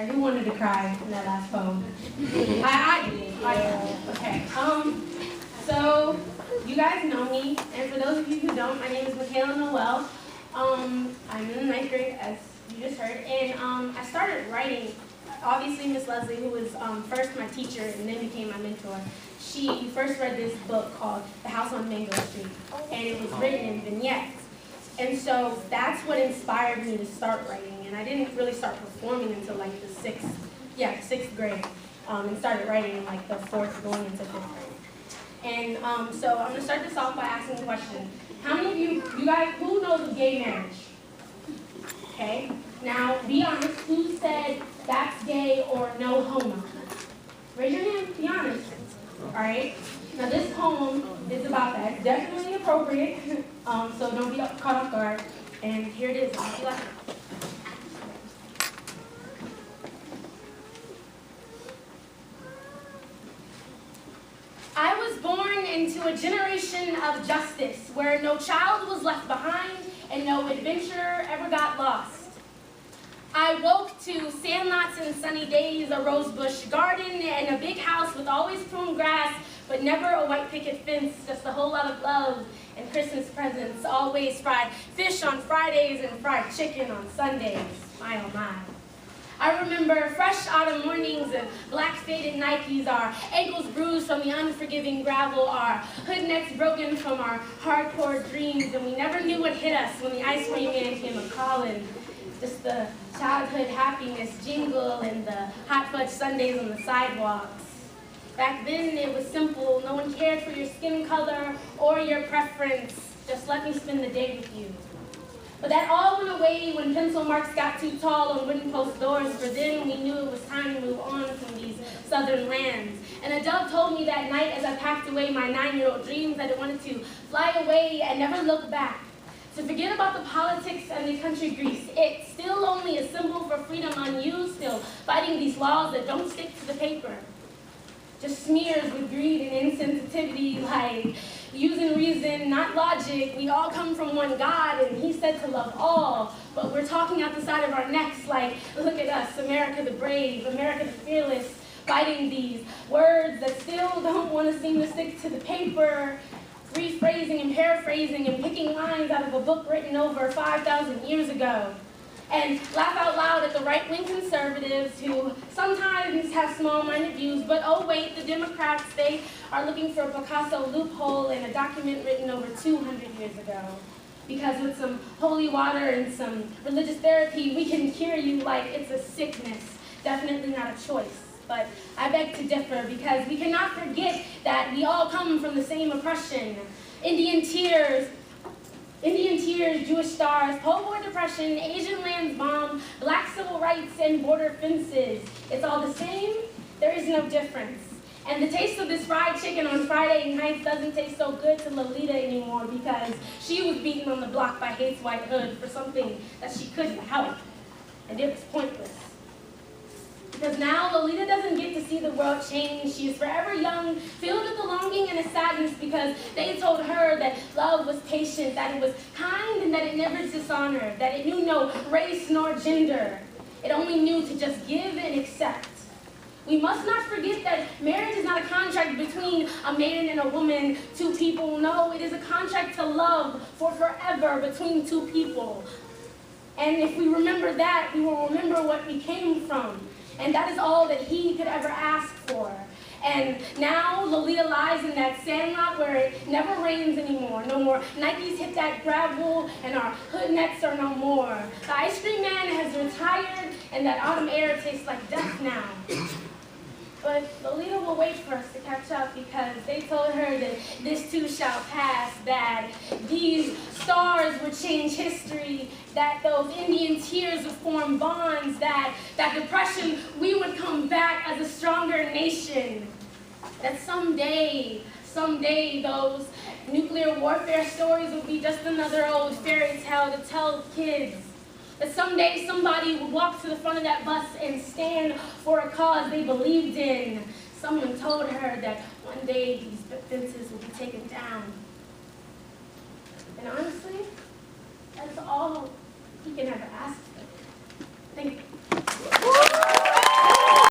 tired. Who wanted to cry in that last poem? I did. Okay. So you guys know me, and for those of you who don't, my name is Mickayla Noel. I'm in the 9th grade, as you just heard, and I started writing. Obviously, Miss Leslie, who was first my teacher and then became my mentor, she first read this book called The House on Mango Street, and it was written in vignettes. And so that's what inspired me to start writing. And I didn't really start performing until like the sixth grade, and started writing in like the 4th going into 5th grade. And so I'm gonna start this off by asking a question. How many of you guys, who knows of gay marriage? Okay, now be honest, who said that's gay or no homo? Raise your hand, be honest. All right, now this poem is about that. It's definitely appropriate, so don't be caught off guard. And here it is. I was born into a generation of justice where no child was left behind and no adventurer ever got lost. I woke to sandlots and sunny days, a rosebush garden, and a big house with always pruned grass, but never a white picket fence, just a whole lot of love and Christmas presents, always fried fish on Fridays and fried chicken on Sundays. My oh my. I remember fresh autumn mornings and black faded Nikes, our ankles bruised from the unforgiving gravel, our hood nets broken from our hardcore dreams, and we never knew what hit us when the ice cream man came a-calling. Just the childhood happiness jingle and the hot fudge sundaes on the sidewalks. Back then it was simple, no one cared for your skin color or your preference, just let me spend the day with you. But that all went away when pencil marks got too tall on wooden post doors, for then we knew it was time to move on from these southern lands. And a dove told me that night as I packed away my 9-year-old dreams that I wanted to fly away and never look back. To forget about the politics and the country grease. It's still only a symbol for freedom unused, still fighting these laws that don't stick to the paper. Just smears with greed and insensitivity, like using reason, not logic. We all come from one God, and He said to love all, but we're talking out the side of our necks like, look at us, America the brave, America the fearless, fighting these words that still don't want to seem to stick to the paper, rephrasing and paraphrasing and picking lines out of a book written over 5,000 years ago. And laugh out loud at the right-wing conservatives who sometimes have small-minded views, but oh wait, the Democrats, they are looking for a Picasso loophole in a document written over 200 years ago. Because with some holy water and some religious therapy, we can cure you like it's a sickness, definitely not a choice. But I beg to differ because we cannot forget that we all come from the same oppression. Indian tears, Jewish stars, post-war depression, Asian lands bombed, black civil rights, and border fences. It's all the same, there is no difference. And the taste of this fried chicken on Friday nights doesn't taste so good to Lolita anymore because she was beaten on the block by Hate's white hood for something that she couldn't help. And it was pointless. Because now Lolita doesn't get to see the world change. She is forever young, filled with a longing and a sadness because they told her that love was patient, that it was kind, and that it never dishonored, that it knew no race nor gender. It only knew to just give and accept. We must not forget that marriage is not a contract between a man and a woman, two people. No, it is a contract to love for forever between two people. And if we remember that, we will remember what we came from. And that is all that He could ever ask for. And now Lolita lies in that sandlot where it never rains anymore. No more Nikes hit that gravel, and our hood nets are no more. The ice cream man has retired, and that autumn air tastes like death now. But Lolita will wait for us to catch up because they told her that this too shall pass, that these stars would change history, that those Indian tears would form bonds, that depression, we would come back as a stronger nation. That someday those nuclear warfare stories would be just another old fairy tale to tell kids. That someday somebody would walk to the front of that bus and stand for a cause they believed in. Someone told her that one day these fences will be taken down. And honestly, that's all he can ever ask for.